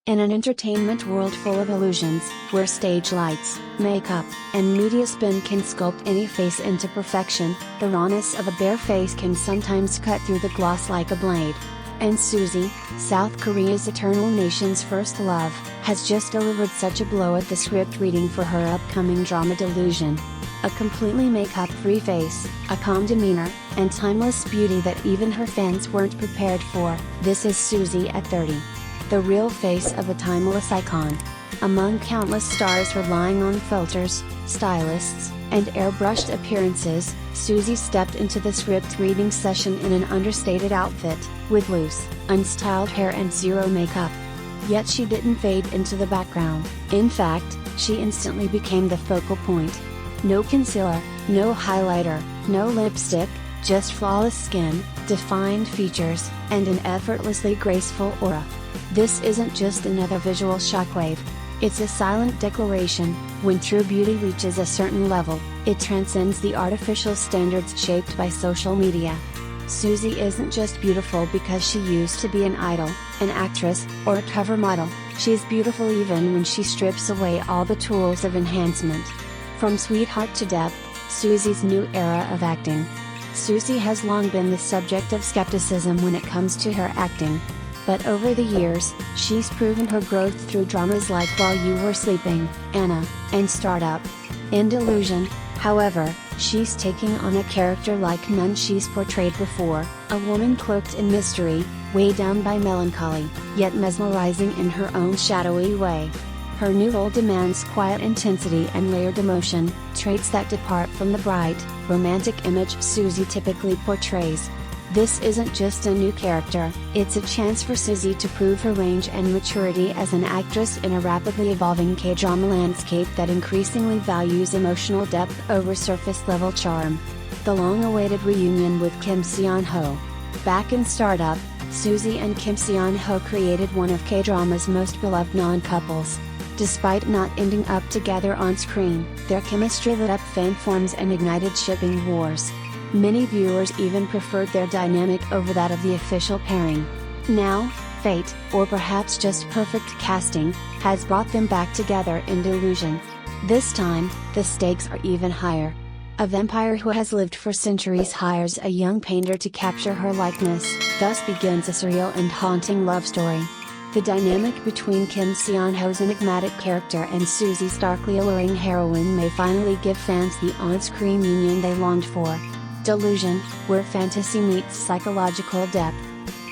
In an entertainment world full of illusions, where stage lights, makeup, and media spin can sculpt any face into perfection, the rawness of a bare face can sometimes cut through the gloss like a blade. And Suzy, South Korea's eternal nation's first love, has just delivered such a blow at the script reading for her upcoming drama Delusion. A completely makeup-free face, a calm demeanor, and timeless beauty that even her fans weren't prepared for. This is Suzy at 30. The real face of a timeless icon. Among countless stars relying on filters, stylists, and airbrushed appearances, Suzy stepped into the script reading session in an understated outfit, with loose, unstyled hair and zero makeup. Yet she didn't fade into the background. In fact, she instantly became the focal point. No concealer, no highlighter, no lipstick, just flawless skin, defined features, and an effortlessly graceful aura. This isn't just another visual shockwave. It's a silent declaration: when true beauty reaches a certain level, it transcends the artificial standards shaped by social media. Suzy isn't just beautiful because she used to be an idol, an actress, or a cover model. She's beautiful even when she strips away all the tools of enhancement. From sweetheart to depth, Suzy's new era of acting. Suzy has long been the subject of skepticism when it comes to her acting. But over the years, she's proven her growth through dramas like While You Were Sleeping, Anna, and Startup. In Delusion, however, she's taking on a character like none she's portrayed before, a woman cloaked in mystery, weighed down by melancholy, yet mesmerizing in her own shadowy way. Her new role demands quiet intensity and layered emotion, traits that depart from the bright, romantic image Suzy typically portrays. This isn't just a new character, it's a chance for Suzy to prove her range and maturity as an actress in a rapidly evolving K-drama landscape that increasingly values emotional depth over surface-level charm. The long-awaited reunion with Kim Seon Ho. Back in Startup, Suzy and Kim Seon Ho created one of K-drama's most beloved non-couples. Despite not ending up together on screen, their chemistry lit up fan forums and ignited shipping wars. Many viewers even preferred their dynamic over that of the official pairing. Now, fate, or perhaps just perfect casting, has brought them back together in Delusion. This time, the stakes are even higher. A vampire who has lived for centuries hires a young painter to capture her likeness, thus begins a surreal and haunting love story. The dynamic between Kim Seon Ho's enigmatic character and Suzy's darkly alluring heroine may finally give fans the on-screen union they longed for. Delusion, where fantasy meets psychological depth.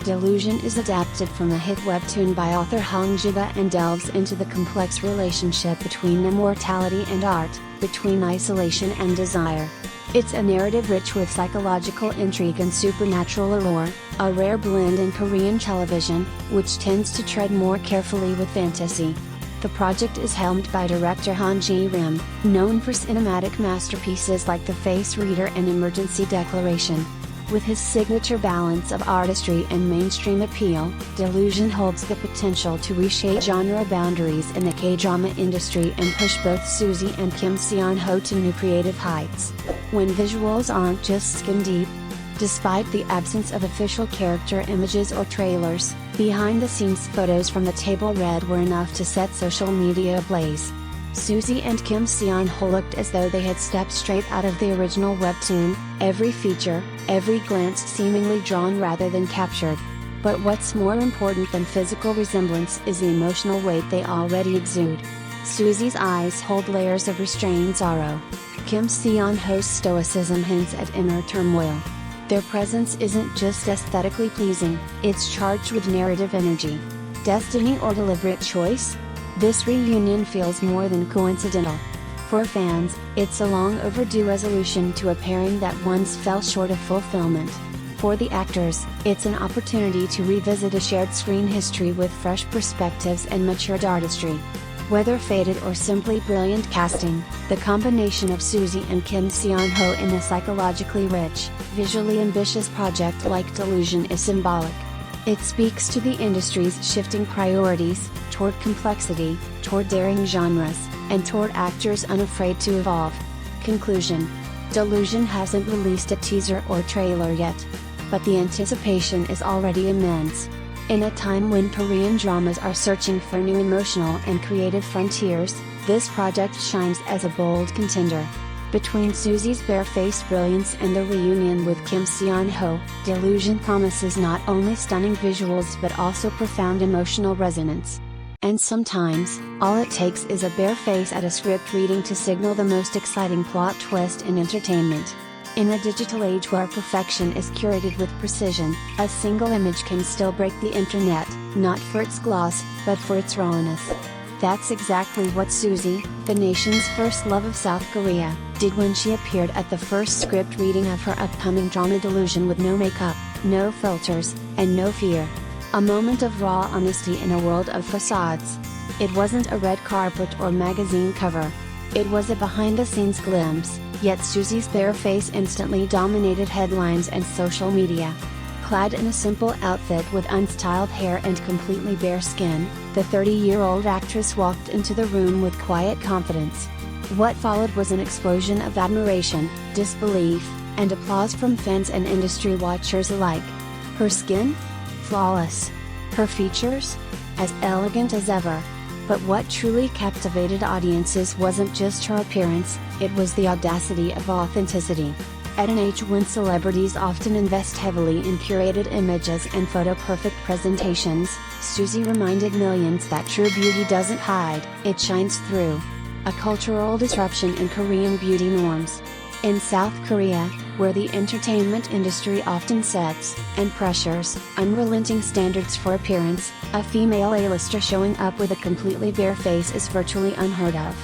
Delusion is adapted from a hit webtoon by author Hong Jiga and delves into the complex relationship between immortality and art, between isolation and desire. It's a narrative rich with psychological intrigue and supernatural allure, a rare blend in Korean television, which tends to tread more carefully with fantasy. The project is helmed by director Han Ji-rim, known for cinematic masterpieces like The Face Reader and Emergency Declaration. With his signature balance of artistry and mainstream appeal, Delusion holds the potential to reshape genre boundaries in the K-drama industry and push both Suzy and Kim Seon Ho to new creative heights. When visuals aren't just skin-deep. Despite the absence of official character images or trailers, behind-the-scenes photos from the table read were enough to set social media ablaze. Suzy and Kim Seon Ho looked as though they had stepped straight out of the original webtoon, every feature, every glance seemingly drawn rather than captured. But what's more important than physical resemblance is the emotional weight they already exude. Suzy's eyes hold layers of restrained sorrow. Kim Seon Ho's stoicism hints at inner turmoil. Their presence isn't just aesthetically pleasing, it's charged with narrative energy. Destiny or deliberate choice? This reunion feels more than coincidental. For fans, it's a long overdue resolution to a pairing that once fell short of fulfillment. For the actors, it's an opportunity to revisit a shared screen history with fresh perspectives and matured artistry. Whether faded or simply brilliant casting, the combination of Suzy and Kim Seon Ho in a psychologically rich, visually ambitious project like Delusion is symbolic. It speaks to the industry's shifting priorities, toward complexity, toward daring genres, and toward actors unafraid to evolve. Conclusion: Delusion hasn't released a teaser or trailer yet. But the anticipation is already immense. In a time when Korean dramas are searching for new emotional and creative frontiers, this project shines as a bold contender. Between Suzy's barefaced brilliance and the reunion with Kim Seon Ho, Delusion promises not only stunning visuals but also profound emotional resonance. And sometimes, all it takes is a bare face at a script reading to signal the most exciting plot twist in entertainment. In a digital age where perfection is curated with precision, a single image can still break the internet, not for its gloss, but for its rawness. That's exactly what Suzy, the nation's first love of South Korea, did when she appeared at the first script reading of her upcoming drama Delusion with no makeup, no filters, and no fear. A moment of raw honesty in a world of facades. It wasn't a red carpet or magazine cover. It was a behind-the-scenes glimpse, yet Suzy's bare face instantly dominated headlines and social media. Clad in a simple outfit with unstyled hair and completely bare skin, the 30-year-old actress walked into the room with quiet confidence. What followed was an explosion of admiration, disbelief, and applause from fans and industry watchers alike. Her skin? Flawless. Her features? As elegant as ever. But what truly captivated audiences wasn't just her appearance, it was the audacity of authenticity. At an age when celebrities often invest heavily in curated images and photo-perfect presentations, Suzy reminded millions that true beauty doesn't hide, it shines through. A cultural disruption in Korean beauty norms. In South Korea, where the entertainment industry often sets, and pressures, unrelenting standards for appearance, a female A-lister showing up with a completely bare face is virtually unheard of.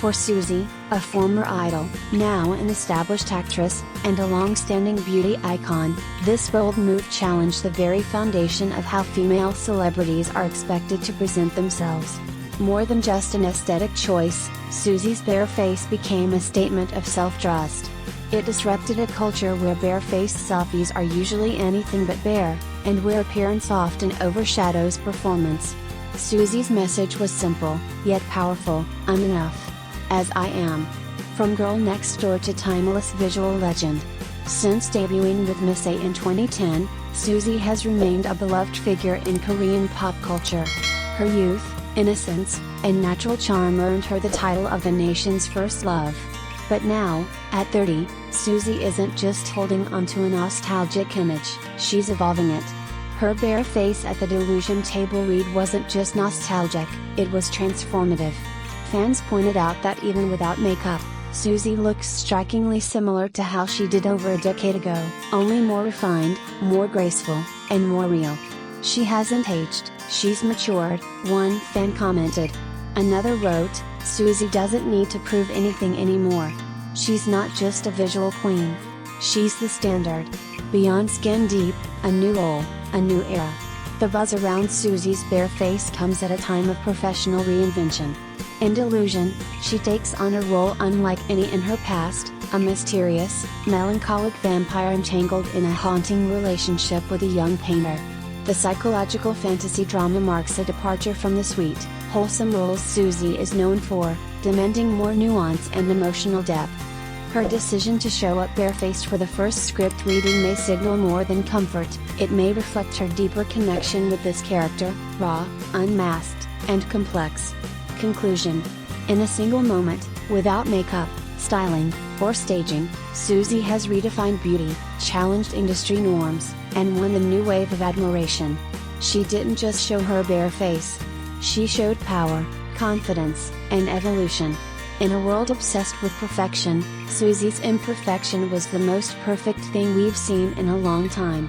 For Suzy, a former idol, now an established actress, and a long-standing beauty icon, this bold move challenged the very foundation of how female celebrities are expected to present themselves. More than just an aesthetic choice, Suzy's bare face became a statement of self-trust. It disrupted a culture where bare-faced selfies are usually anything but bare, and where appearance often overshadows performance. Suzy's message was simple, yet powerful: I'm enough. As I am. From girl next door to timeless visual legend. Since debuting with Miss A in 2010, Suzy has remained a beloved figure in Korean pop culture. Her youth, innocence, and natural charm earned her the title of the nation's first love. But now, at 30, Suzy isn't just holding onto a nostalgic image, she's evolving it. Her bare face at the Delusion table read wasn't just nostalgic, it was transformative. Fans pointed out that even without makeup, Suzy looks strikingly similar to how she did over a decade ago, only more refined, more graceful, and more real. She hasn't aged, she's matured, one fan commented. Another wrote, Suzy doesn't need to prove anything anymore. She's not just a visual queen. She's the standard. Beyond skin deep, a new role, a new era. The buzz around Suzy's bare face comes at a time of professional reinvention. In Delusion, she takes on a role unlike any in her past, a mysterious, melancholic vampire entangled in a haunting relationship with a young painter. The psychological fantasy drama marks a departure from the sweet, wholesome roles Suzy is known for, demanding more nuance and emotional depth. Her decision to show up barefaced for the first script reading may signal more than comfort, it may reflect her deeper connection with this character, raw, unmasked, and complex. Conclusion. In a single moment, without makeup, styling, or staging, Suzy has redefined beauty, challenged industry norms, and won a new wave of admiration. She didn't just show her bare face. She showed power, confidence, and evolution. In a world obsessed with perfection, Suzy's imperfection was the most perfect thing we've seen in a long time.